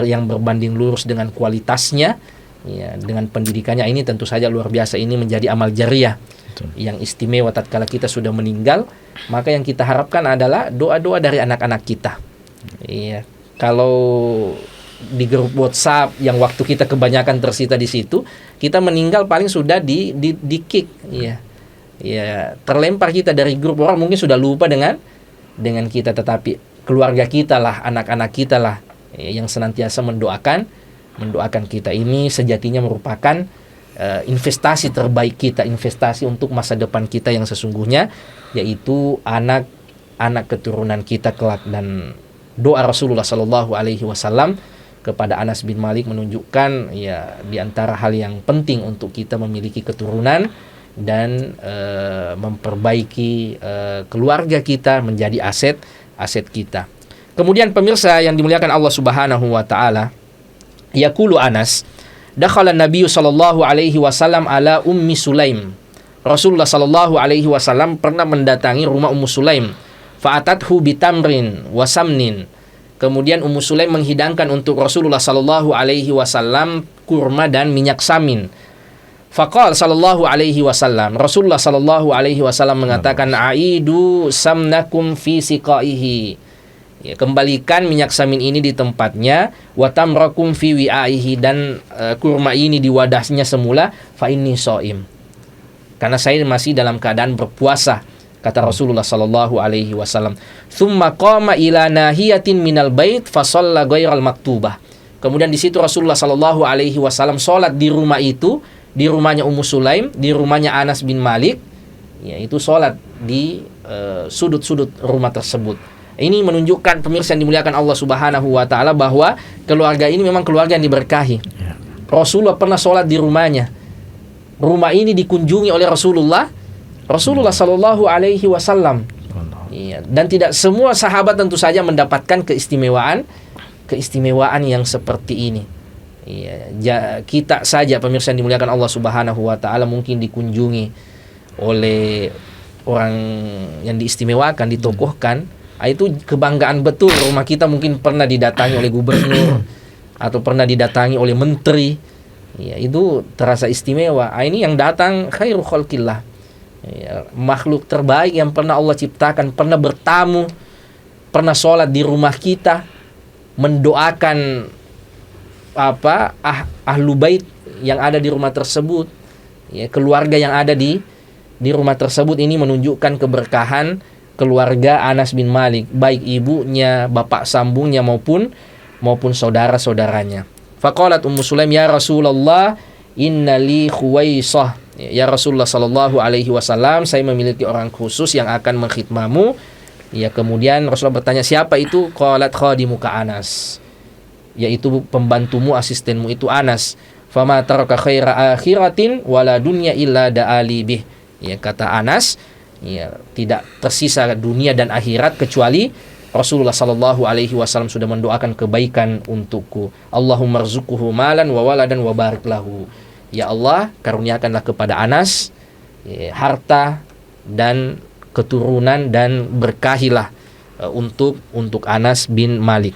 Speaker 3: yang berbanding lurus dengan kualitasnya, ya, dengan pendidikannya, ini tentu saja luar biasa. Ini menjadi amal jariah. Betul. Yang istimewa tatkala kita sudah meninggal, maka yang kita harapkan adalah doa-doa dari anak-anak kita. Ya, kalau di grup WhatsApp yang waktu kita kebanyakan tersita di situ, kita meninggal paling sudah di kick, ya, ya, terlempar kita dari grup, orang mungkin sudah lupa dengan kita, tetapi keluarga kita lah, anak-anak kita lah, yang senantiasa mendoakan kita. Ini sejatinya merupakan investasi terbaik kita, investasi untuk masa depan kita yang sesungguhnya, yaitu anak keturunan kita kelak. Dan doa Rasulullah Sallallahu Alaihi Wasallam kepada Anas bin Malik menunjukkan, ya, di antara hal yang penting untuk kita memiliki keturunan dan memperbaiki keluarga kita menjadi aset kita. Kemudian pemirsa yang dimuliakan Allah Subhanahu wa taala, yaqulu Anas, dakhala Nabi sallallahu alaihi wasallam ala Ummi Sulaim. Rasulullah sallallahu alaihi wasallam pernah mendatangi rumah Ummu Sulaim. Fa'atathu bitamrin wa samnin. Kemudian Ummu Sulaim menghidangkan untuk Rasulullah sallallahu alaihi wasallam kurma dan minyak samin. Faqal sallallahu alaihi wasallam, Rasulullah sallallahu alaihi wasallam mengatakan, aidu samnakum fi siqaihi. Ya, kembalikan minyak samin ini di tempatnya, wa tamrakum fi wi'aihi, dan kurma ini di wadahnya semula, fa inni shaim. Karena saya masih dalam keadaan berpuasa, kata Rasulullah sallallahu alaihi wasallam. Tsumma qama ila nahiyatin minal bait fa shalla ghairal maktubah. Kemudian di situ Rasulullah sallallahu alaihi wasallam salat di rumah itu, di rumahnya Ummu Sulaim, di rumahnya Anas bin Malik, yaitu salat di sudut-sudut rumah tersebut. Ini menunjukkan, pemirsa yang dimuliakan Allah Subhanahu wa taala, bahwa keluarga ini memang keluarga yang diberkahi. Rasulullah pernah salat di rumahnya. Rumah ini dikunjungi oleh Rasulullah sallallahu alaihi wasallam. Iya, dan tidak semua sahabat tentu saja mendapatkan keistimewaan yang seperti ini. Iya, kita saja pemirsa yang dimuliakan Allah Subhanahu wa taala mungkin dikunjungi oleh orang yang diistimewakan, ditokohkan. Itu kebanggaan betul. Rumah kita mungkin pernah didatangi oleh gubernur atau pernah didatangi oleh menteri. Ya, itu terasa istimewa. Ini yang datang khairu khalqillah. Ya, makhluk terbaik yang pernah Allah ciptakan, pernah bertamu, pernah sholat di rumah kita, mendoakan ahlu bait yang ada di rumah tersebut, ya, keluarga yang ada di rumah tersebut. Ini menunjukkan keberkahan keluarga Anas bin Malik, baik ibunya, bapak sambungnya maupun saudara-saudaranya. Faqalat Ummu Sulaim, ya Rasulullah, inna li khuwaisah. Ya Rasulullah sallallahu alaihi wasallam, saya memiliki orang khusus yang akan mengkhidmamu. Ya, kemudian Rasulullah bertanya, siapa itu? Qalat khadimuka Anas, yaitu pembantumu, asistenmu itu Anas. Fama taraka khaira akhiratin wala dunya illa da'ali bih. Ya, kata Anas, ya, tidak tersisa dunia dan akhirat kecuali Rasulullah sallallahu alaihi wasallam sudah mendoakan kebaikan untukku. Allahumma rzuqhu malan wa waladan wa barik lahu. Ya Allah, karuniakanlah kepada Anas, ya, harta dan keturunan, dan berkahilah untuk Anas bin Malik.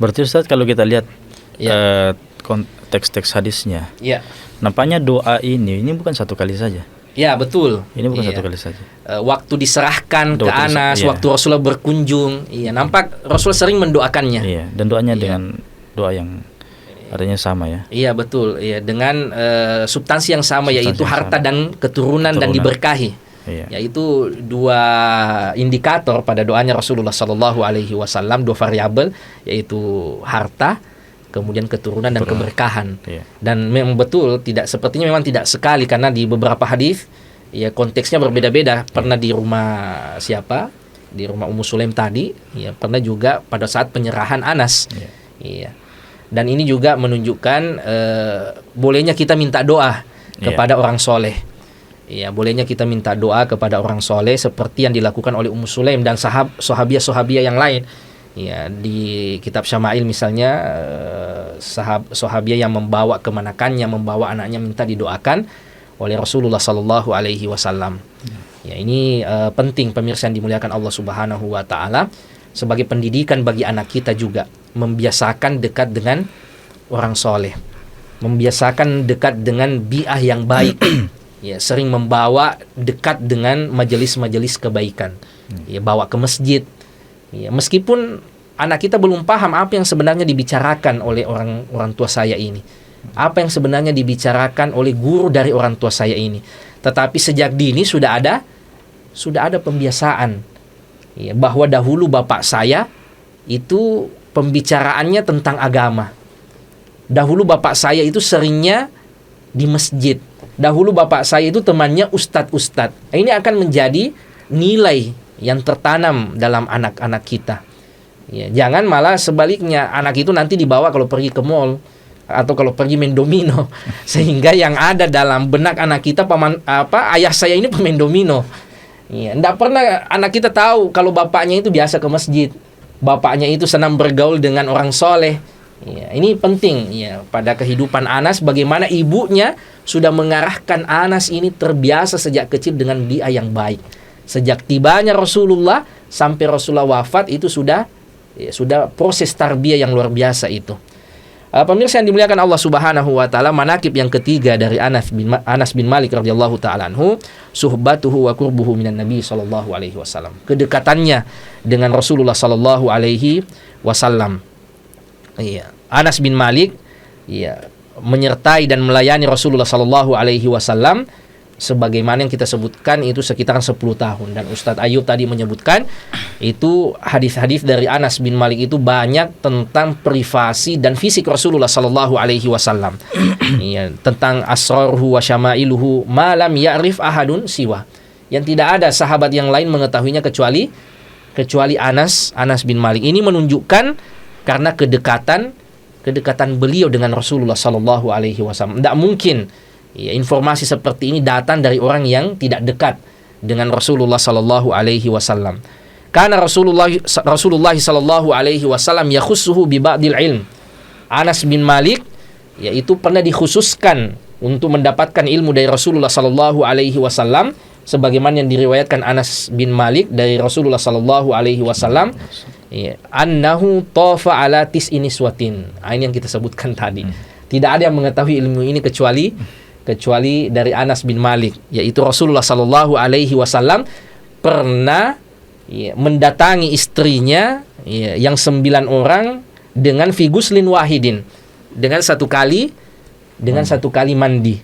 Speaker 2: Berarti Ustaz, kalau kita lihat
Speaker 3: Ya.
Speaker 2: teks-teks hadisnya,
Speaker 3: Ya.
Speaker 2: nampaknya doa ini bukan satu kali saja.
Speaker 3: Ya, betul.
Speaker 2: Ini bukan
Speaker 3: Iya.
Speaker 2: satu kali saja.
Speaker 3: Waktu diserahkan ke Anas,
Speaker 2: iya.
Speaker 3: waktu Rasulullah berkunjung, iya, nampak Rasulullah sering mendoakannya.
Speaker 2: Iya, dan doanya
Speaker 3: Iya.
Speaker 2: dengan doa yang artinya sama ya.
Speaker 3: Iya, betul. Iya, dengan substansi yang sama,
Speaker 2: Substansi
Speaker 3: yaitu
Speaker 2: yang
Speaker 3: harta
Speaker 2: sama.
Speaker 3: dan keturunan dan diberkahi.
Speaker 2: Iya.
Speaker 3: Yaitu dua indikator pada doanya Rasulullah Sallallahu Alaihi Wasallam, dua variabel, yaitu harta, kemudian keturunan dan keberkahan.
Speaker 2: Iya.
Speaker 3: Dan memang betul, sepertinya memang tidak sekali, karena di beberapa hadis ya konteksnya berbeda-beda. Pernah di rumah siapa? Di rumah Ummu Sulaim tadi, ya, pernah juga pada saat penyerahan Anas.
Speaker 2: Iya.
Speaker 3: Iya. Dan ini juga menunjukkan bolehnya kita minta doa kepada orang soleh. Iya, bolehnya kita minta doa kepada orang soleh seperti yang dilakukan oleh Ummu Sulaim dan sahabiah yang lain. Ya, di kitab Syama'il misalnya, sahabiah yang membawa kemanakannya, membawa anaknya minta didoakan oleh Rasulullah Sallallahu Alaihi Wasallam. Ya, ini penting pemirsa yang dimuliakan Allah Subhanahu Wa Taala, sebagai pendidikan bagi anak kita juga, membiasakan dekat dengan orang soleh, membiasakan dekat dengan bi'ah yang baik. Ya, sering membawa dekat dengan majelis-majelis kebaikan. Ya, bawa ke masjid. Ya, meskipun anak kita belum paham apa yang sebenarnya dibicarakan oleh orang tua saya ini, apa yang sebenarnya dibicarakan oleh guru dari orang tua saya ini, tetapi sejak dini sudah ada pembiasaan, ya, bahwa dahulu bapak saya itu pembicaraannya tentang agama. Dahulu bapak saya itu seringnya di masjid. Dahulu bapak saya itu temannya ustadz-ustadz. Ini akan menjadi nilai yang tertanam dalam anak-anak kita. Ya, jangan malah sebaliknya, anak itu nanti dibawa kalau pergi ke mall atau kalau pergi main domino, sehingga yang ada dalam benak anak kita, ayah saya ini pemain domino. Ya, enggak pernah anak kita tahu kalau bapaknya itu biasa ke masjid, bapaknya itu senang bergaul dengan orang soleh. Ya, ini penting ya pada kehidupan Anas, bagaimana ibunya sudah mengarahkan Anas ini terbiasa sejak kecil dengan bi'ah yang baik. Sejak tibanya Rasulullah sampai Rasulullah wafat itu sudah proses tarbiyah yang luar biasa itu. Pemirsa yang dimuliakan Allah Subhanahu wa taala, manakib yang ketiga dari Anas bin Malik radhiyallahu taala anhu, suhbatuhu wa qurbuhu minan nabi sallallahu alaihi wasallam. Kedekatannya dengan Rasulullah sallallahu alaihi wasallam. Iya, Anas bin Malik menyertai dan melayani Rasulullah sallallahu alaihi wasallam sebagaimana yang kita sebutkan itu sekitaran 10 tahun. Dan Ustadz Ayub tadi menyebutkan itu hadis-hadis dari Anas bin Malik itu banyak tentang privasi dan fisik Rasulullah sallallahu alaihi wasallam. Iya, tentang asrarhu wa syamailuhu ma lam ya'rif ahadun siwa. Yang tidak ada sahabat yang lain mengetahuinya kecuali Anas bin Malik. Ini menunjukkan karena kedekatan beliau dengan Rasulullah sallallahu alaihi wasallam. Tidak mungkin informasi seperti ini datang dari orang yang tidak dekat dengan Rasulullah sallallahu alaihi wasallam. Karena Rasulullah sallallahu alaihi wasallam yakhussuhu bi ba'dil ilm. Anas bin Malik yaitu pernah dikhususkan untuk mendapatkan ilmu dari Rasulullah sallallahu alaihi wasallam sebagaimana yang diriwayatkan Anas bin Malik dari Rasulullah sallallahu alaihi wasallam, annahu tafa ala tis'i niswatin. Ini yang kita sebutkan tadi. Tidak ada yang mengetahui ilmu ini kecuali dari Anas bin Malik, yaitu Rasulullah sallallahu alaihi wasallam pernah mendatangi istrinya yang 9 orang dengan fi guslin wahidin, dengan satu kali mandi.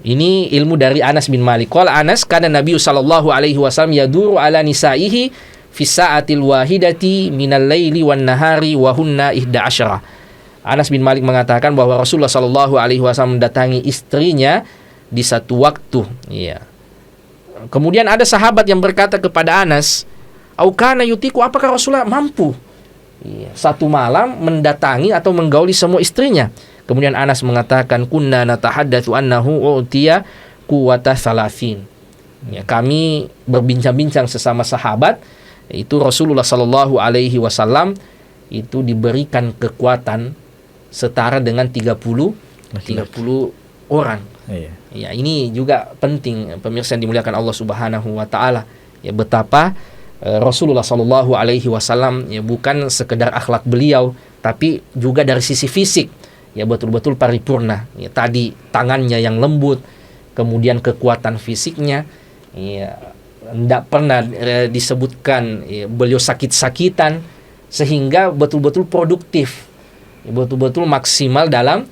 Speaker 3: Ini ilmu dari Anas bin Malik. Qala Anas, kana Nabi sallallahu alaihi wasallam yaduru ala nisaihi fi sa'atil wahidati minal laili wan nahari wa hunna 11. Anas bin Malik mengatakan bahwa Rasulullah sallallahu alaihi wasallam mendatangi istrinya di satu waktu. Kemudian ada sahabat yang berkata kepada Anas, "Au kana yutiku, apakah Rasulullah mampu satu malam mendatangi atau menggauli semua istrinya?" Kemudian Anas mengatakan, "Kunna natahaddatsu annahu utiya quwwata salafin." Kami berbincang-bincang sesama sahabat, itu Rasulullah sallallahu alaihi wasallam itu diberikan kekuatan setara dengan 30 orang. Ya, ini juga penting pemirsa yang dimuliakan Allah Subhanahu wa taala. Betapa Rasulullah sallallahu alaihi wasallam bukan sekedar akhlak beliau, tapi juga dari sisi fisik betul-betul paripurna. Tadi tangannya yang lembut, kemudian kekuatan fisiknya tidak pernah disebutkan beliau sakit-sakitan, sehingga betul-betul produktif, betul-betul maksimal dalam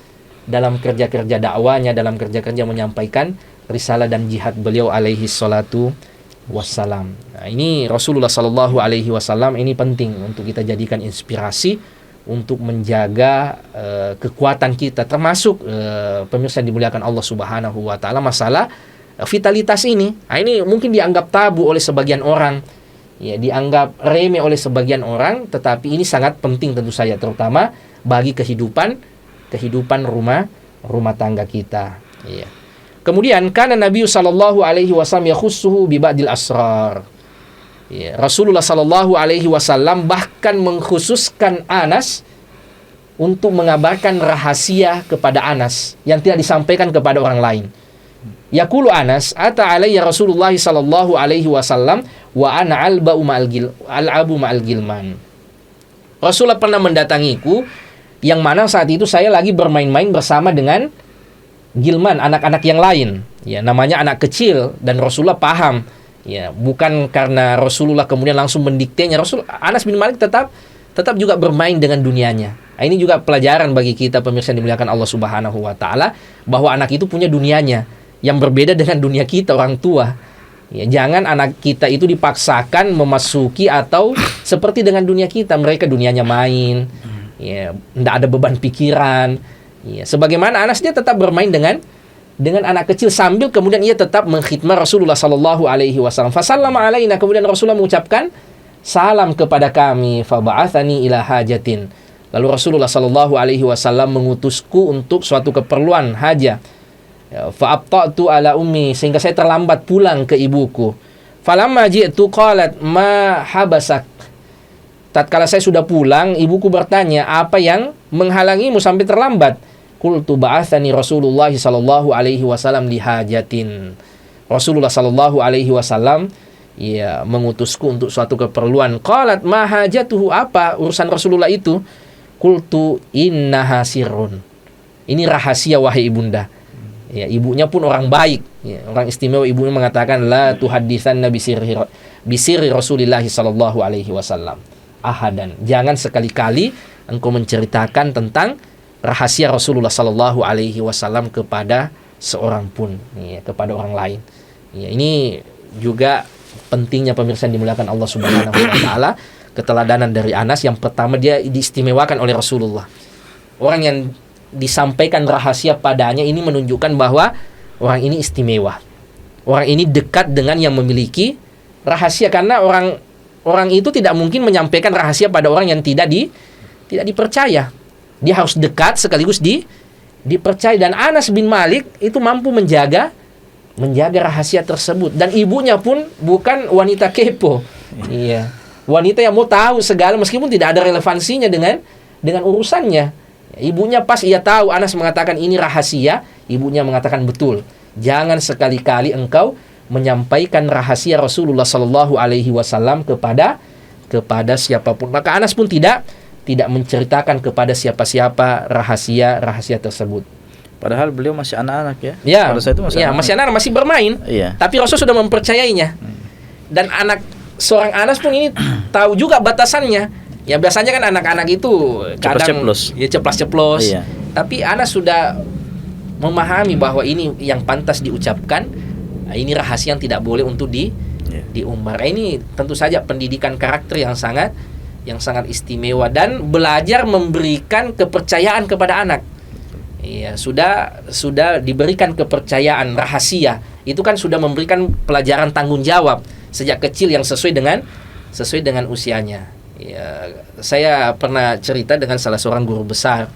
Speaker 3: kerja-kerja dakwanya, dalam kerja-kerja menyampaikan risalah dan jihad beliau alaihi salatu wassalam. Ini Rasulullah sallallahu alaihi wasallam ini penting untuk kita jadikan inspirasi untuk menjaga kekuatan kita, termasuk pemirsa yang dimuliakan Allah Subhanahu wa taala, masalah vitalitas ini. Ini mungkin dianggap tabu oleh sebagian orang, dianggap remeh oleh sebagian orang, tetapi ini sangat penting tentu saja, terutama bagi kehidupan rumah tangga kita. Kemudian karena Nabi sallallahu alaihi wasallam yakhussuhu bi ba'dil asrar. Rasulullah sallallahu alaihi wasallam bahkan mengkhususkan Anas untuk mengabarkan rahasia kepada Anas yang tidak disampaikan kepada orang lain. Yaqulu Anas, ata alayya Rasulullah sallallahu alaihi wasallam wa ana al'abu ma'al gilman. Rasulullah pernah mendatangiku, yang mana saat itu saya lagi bermain-main bersama dengan gilman, anak-anak yang lain. Namanya anak kecil, dan Rasulullah paham. Bukan karena Rasulullah kemudian langsung mendiktenya. Anas bin Malik tetap juga bermain dengan dunianya. Ini juga pelajaran bagi kita pemirsa yang dimuliakan Allah Subhanahu wa taala, bahwa anak itu punya dunianya yang berbeda dengan dunia kita orang tua. Jangan anak kita itu dipaksakan memasuki atau seperti dengan dunia kita, mereka dunianya main, tidak ada beban pikiran. Sebagaimana Anas, dia tetap bermain dengan anak kecil sambil kemudian ia tetap mengkhidmat Rasulullah sallallahu alaihi wasallam. Fasallama alaina, kemudian Rasulullah mengucapkan salam kepada kami, fa ba'atsani ila hajatin. Lalu Rasulullah sallallahu alaihi wasallam mengutusku untuk suatu keperluan hajat. Fa abta'tu ala ummi, sehingga saya terlambat pulang ke ibuku. Falamma ji'tu qalat ma habasak. Tatkala saya sudah pulang, ibuku bertanya, apa yang menghalangimu sampai terlambat? Qultu ba'atsani Rasulullah sallallahu alaihi wasallam li hajatin. Rasulullah sallallahu alaihi wasallam mengutusku untuk suatu keperluan. Qalat ma hajatuhu, apa urusan Rasulullah itu? Qultu innaha sirrun. Ini rahasia wahai ibunda. Ya, ibunya pun orang baik, ya, orang istimewa. Ibunya mengatakan la tuhaddisanna bisirri Rasulillah sallallahu alaihi wasallam ahadan. Jangan sekali-kali engkau menceritakan tentang rahasia Rasulullah sallallahu alaihi wasallam kepada seorang pun, ya, kepada orang lain. Ya, ini juga pentingnya pemirsa yang dimuliakan Allah Subhanahu wa taala, keteladanan dari Anas. Yang pertama, dia diistimewakan oleh Rasulullah. Orang yang disampaikan rahasia padanya ini menunjukkan bahwa orang ini istimewa. Orang ini dekat dengan yang memiliki rahasia, karena orang itu tidak mungkin menyampaikan rahasia pada orang yang tidak dipercaya. Dia harus dekat sekaligus dipercaya. Dan Anas bin Malik itu mampu menjaga rahasia tersebut. Dan ibunya pun bukan wanita kepo. Iya. Wanita yang mau tahu segala meskipun tidak ada relevansinya dengan urusannya. Ibunya pas ia tahu Anas mengatakan ini rahasia, ibunya mengatakan betul. Jangan sekali-kali engkau menyampaikan rahasia Rasulullah sallallahu alaihi wasallam kepada siapapun. Maka Anas pun tidak menceritakan kepada siapa-siapa rahasia tersebut.
Speaker 2: Padahal beliau masih anak-anak ya.
Speaker 3: Ya,
Speaker 2: pada saat itu
Speaker 3: masih anak, masih bermain.
Speaker 2: Iya.
Speaker 3: Tapi Rasul sudah mempercayainya. Dan seorang Anas pun ini tahu juga batasannya. Ya biasanya kan anak-anak itu kadang ceplas-ceplos.
Speaker 2: Iya.
Speaker 3: Tapi Anas sudah memahami bahwa ini yang pantas diucapkan, ini rahasia yang tidak boleh untuk diumbar. Ini tentu saja pendidikan karakter yang sangat istimewa, dan belajar memberikan kepercayaan kepada anak. Iya, sudah diberikan kepercayaan rahasia. Itu kan sudah memberikan pelajaran tanggung jawab sejak kecil yang sesuai dengan usianya. Ya, saya pernah cerita dengan salah seorang guru besar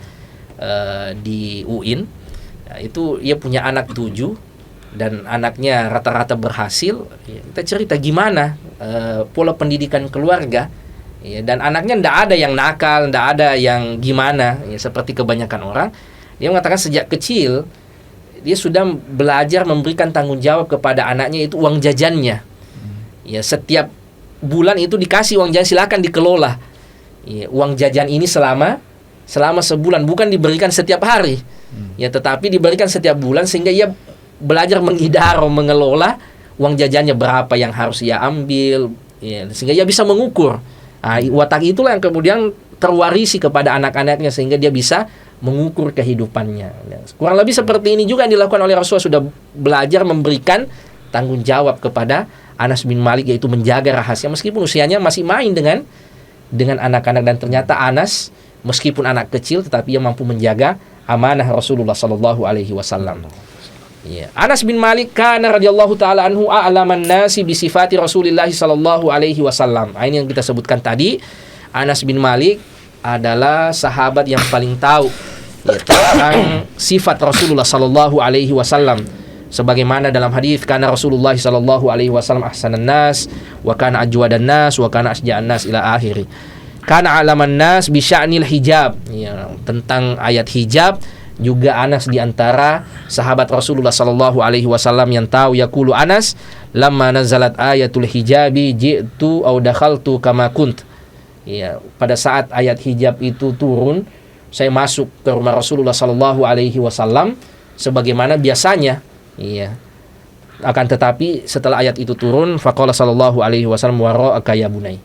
Speaker 3: di UIN. Ya, itu ia punya anak 7 dan anaknya rata-rata berhasil. Ya, kita cerita gimana pola pendidikan keluarga. Ya, dan anaknya tidak ada yang nakal, tidak ada yang gimana, ya, seperti kebanyakan orang. Dia mengatakan sejak kecil dia sudah belajar memberikan tanggung jawab kepada anaknya, itu uang jajannya. Ya, setiap bulan itu dikasih uang jajan, silakan dikelola. Ya, uang jajan ini selama sebulan, bukan diberikan setiap hari. Ya, tetapi diberikan setiap bulan sehingga ia belajar mengidaro, mengelola uang jajannya berapa yang harus ia ambil, ya, sehingga ia bisa mengukur. Nah, watak itulah yang kemudian terwarisi kepada anak-anaknya sehingga dia bisa mengukur kehidupannya. Ya, kurang lebih seperti ini juga yang dilakukan oleh Rasulullah, sudah belajar memberikan tanggung jawab kepada Anas bin Malik, yaitu menjaga rahasia meskipun usianya masih main dengan anak-anak. Dan ternyata Anas meskipun anak kecil tetapi ia mampu menjaga amanah Rasulullah sallallahu alaihi wasallam. Ya. Anas bin Malik kana radhiyallahu taala anhu a'laman nasi bi sifati Rasulillah sallallahu alaihi wasallam. Ini yang kita sebutkan tadi. Anas bin Malik adalah sahabat yang paling tahu, ya, tentang sifat Rasulullah sallallahu alaihi wasallam. Sebagaimana dalam hadis, kana Rasulullah sallallahu alaihi wasallam ahsanan nas wa kana ajwadan nas wa kana asja'an nas ila akhiri. Kana alaman nas bi sya'nil hijab. Ya, tentang ayat hijab juga Anas di antara sahabat Rasulullah sallallahu alaihi wasallam yang tahu. Yaqulu Anas, lamma nazalat ayatul hijabi ji'tu aw dakhaltu kama kunt. Ya, pada saat ayat hijab itu turun, saya masuk ke rumah Rasulullah sallallahu alaihi wasallam sebagaimana biasanya. Iya. Akan tetapi setelah ayat itu turun, faqala sallallahu alaihi wasallam wara'aka ya bunai.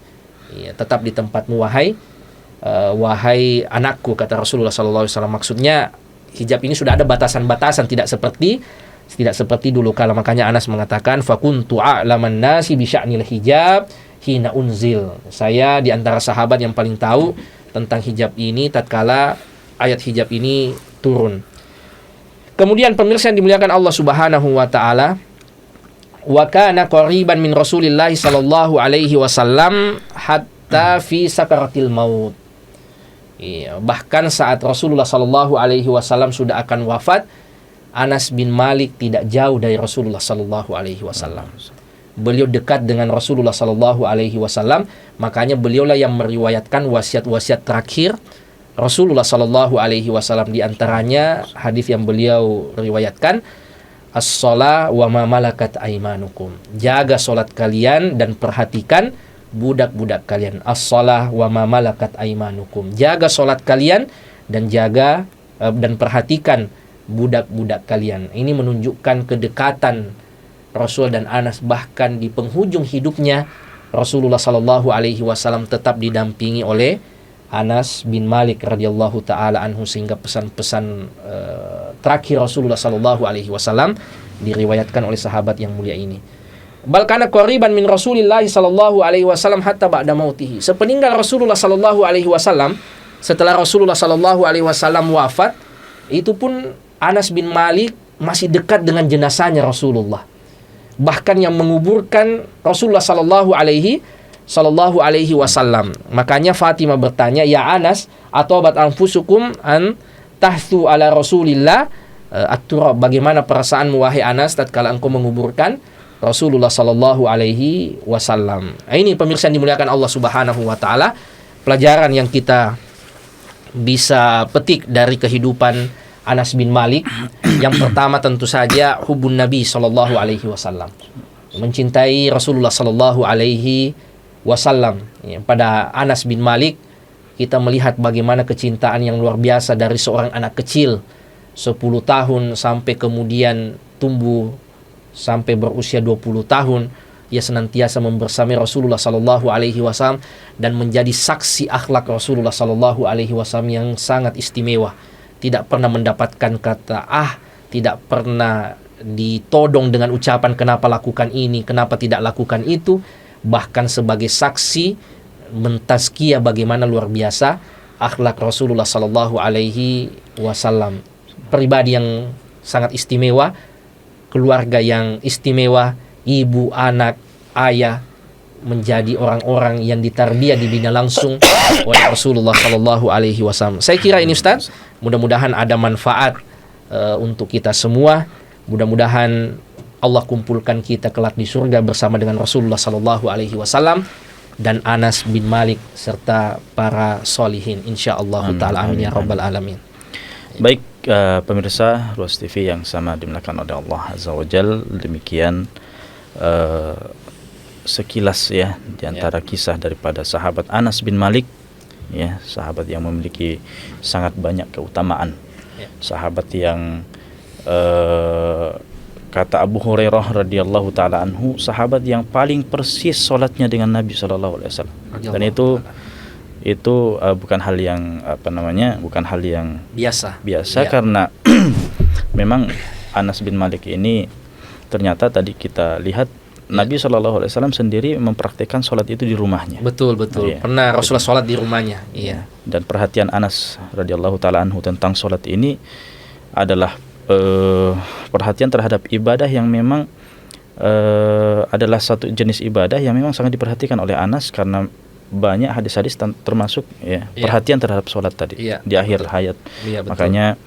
Speaker 3: Iya, tetap di tempatmu wahai anakku, kata Rasulullah sallallahu alaihi wasallam. Maksudnya hijab ini sudah ada batasan-batasan, tidak seperti dulu kala. Makanya Anas mengatakan fakuntu a'laman nasi bi sya'nil hijab hina unzil. Saya di antara sahabat yang paling tahu tentang hijab ini tatkala ayat hijab ini turun. Kemudian pemirsa yang dimuliakan Allah Subhanahu wa taala, wa kana qariban min Rasulillah sallallahu alaihi wasallam hatta fi sakaratil maut. Iya, bahkan saat Rasulullah sallallahu alaihi wasallam sudah akan wafat, Anas bin Malik tidak jauh dari Rasulullah sallallahu alaihi wasallam. Beliau dekat dengan Rasulullah sallallahu alaihi wasallam, makanya beliaulah yang meriwayatkan wasiat-wasiat terakhir Rasulullah sallallahu alaihi wasallam. Di antaranya hadis yang beliau riwayatkan, as-shalah wa ma malakat aimanukum. Jaga salat kalian dan perhatikan budak-budak kalian. As-shalah wa ma malakat aimanukum. Jaga salat kalian dan jaga dan perhatikan budak-budak kalian. Ini menunjukkan kedekatan Rasul dan Anas, bahkan di penghujung hidupnya Rasulullah sallallahu alaihi wasallam tetap didampingi oleh Anas bin Malik radhiyallahu taala anhu, sehingga pesan-pesan terakhir Rasulullah sallallahu alaihi wasallam diriwayatkan oleh sahabat yang mulia ini. Bal kana qariban min Rasulillah sallallahu alaihi wasallam hatta ba'da mautihi. Sepeninggal Rasulullah sallallahu alaihi wasallam, setelah Rasulullah sallallahu alaihi wasallam wafat, itu pun Anas bin Malik masih dekat dengan jenazahnya Rasulullah. Bahkan yang menguburkan Rasulullah sallallahu alaihi wasallam. Makanya Fatimah bertanya, "Ya Anas, atobat anfusukum an tahtu ala Rasulillah at-turab." Bagaimana perasaanmu wahai Anas tatkala engkau menguburkan Rasulullah sallallahu alaihi wasallam. Ini pemirsa yang dimuliakan Allah Subhanahu wa taala, pelajaran yang kita bisa petik dari kehidupan Anas bin Malik. Yang pertama tentu saja hubun Nabi sallallahu alaihi wasallam. Mencintai Rasulullah sallallahu alaihi wasallam. Pada Anas bin Malik kita melihat bagaimana kecintaan yang luar biasa dari seorang anak kecil 10 tahun sampai kemudian tumbuh sampai berusia 20 tahun, ia senantiasa membersamai Rasulullah sallallahu alaihi wasallam dan menjadi saksi akhlak Rasulullah sallallahu alaihi wasallam yang sangat istimewa. Tidak pernah mendapatkan kata tidak pernah ditodong dengan ucapan kenapa lakukan ini, kenapa tidak lakukan itu, bahkan sebagai saksi mentazkiyah bagaimana luar biasa akhlak Rasulullah sallallahu alaihi wasallam. Pribadi yang sangat istimewa, keluarga yang istimewa, ibu, anak, ayah menjadi orang-orang yang ditarbiyah, dibina langsung oleh Rasulullah sallallahu alaihi wasallam. Saya kira ini Ustaz, mudah-mudahan ada manfaat untuk kita semua. Mudah-mudahan Allah kumpulkan kita kelak di surga bersama dengan Rasulullah sallallahu alaihi wasallam dan Anas bin Malik serta para solihin insyaallah taala. Amin ya rabbal alamin.
Speaker 2: Baik, pemirsa Ruas TV yang sama dimuliakan oleh Allah Azza wa Jal, demikian sekilas ya di antara kisah daripada sahabat Anas bin Malik, ya, sahabat yang memiliki sangat banyak keutamaan, sahabat yang kata Abu Hurairah radhiyallahu taala anhu, sahabat yang paling persis salatnya dengan Nabi sallallahu alaihi wasallam. Dan itu bukan hal yang bukan hal yang biasa karena memang Anas bin Malik ini ternyata tadi kita lihat Nabi sallallahu alaihi wasallam sendiri mempraktikkan salat itu di rumahnya.
Speaker 3: Betul. Pernah Rasulullah salat di rumahnya. Iya.
Speaker 2: Dan perhatian Anas radhiyallahu taala anhu tentang salat ini adalah perhatian terhadap ibadah yang memang adalah satu jenis ibadah yang memang sangat diperhatikan oleh Anas, karena banyak hadis-hadis termasuk perhatian terhadap sholat tadi di akhir hayat. Makanya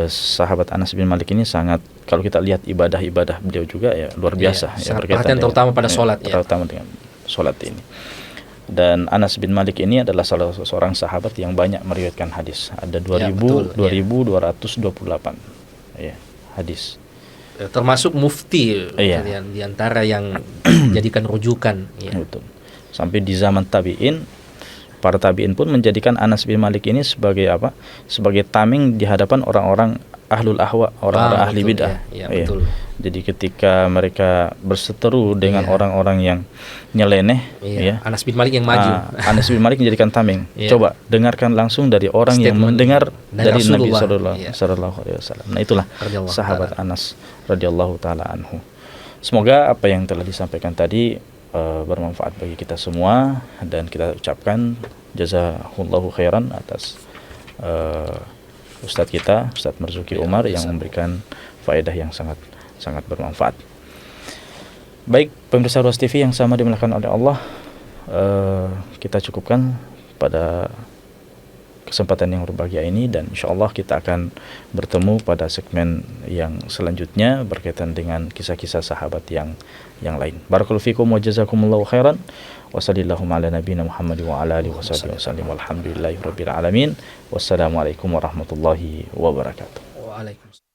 Speaker 2: sahabat Anas bin Malik ini sangat, kalau kita lihat ibadah-ibadah beliau juga luar biasa,
Speaker 3: perhatian terutama pada sholat,
Speaker 2: terutama dengan sholat ini. Dan Anas bin Malik ini adalah salah seorang sahabat yang banyak meriwayatkan hadis. Ada 2228 hadis.
Speaker 3: Termasuk mufti di antara yang jadikan rujukan.
Speaker 2: Betul. Sampai di zaman tabi'in, para tabi'in pun menjadikan Anas bin Malik ini sebagai sebagai tameng di hadapan orang-orang ahlul ahwa, orang-orang ahli bidah.
Speaker 3: Betul.
Speaker 2: Jadi ketika mereka berseteru dengan orang-orang yang nyeleneh,
Speaker 3: Anas bin Malik yang maju.
Speaker 2: Anas bin Malik menjadikan tameng. Coba dengarkan langsung dari orang yang mendengar dari Nabi sallallahu alaihi wasallam. Nah, itulah sahabat Anas radhiyallahu taala anhu. Semoga apa yang telah disampaikan tadi bermanfaat bagi kita semua, dan kita ucapkan jazakumullahu khairan atas Ustadz kita, Ustadz Marzuki Umar, yang memberikan faedah yang sangat bermanfaat. Baik, pemirsa Ruas TV yang sama dimuliakan oleh Allah, kita cukupkan pada kesempatan yang berbahagia ini, dan insyaallah kita akan bertemu pada segmen yang selanjutnya berkaitan dengan kisah-kisah sahabat yang lain. Barakallahu fikum wa jazakumullahu khairan wa sallallahu ala nabiyina Muhammad wa ala alihi wasallam walhamdulillahi rabbil alamin. Wassalamualaikum warahmatullahi wabarakatuh.
Speaker 3: Waalaikumsalam.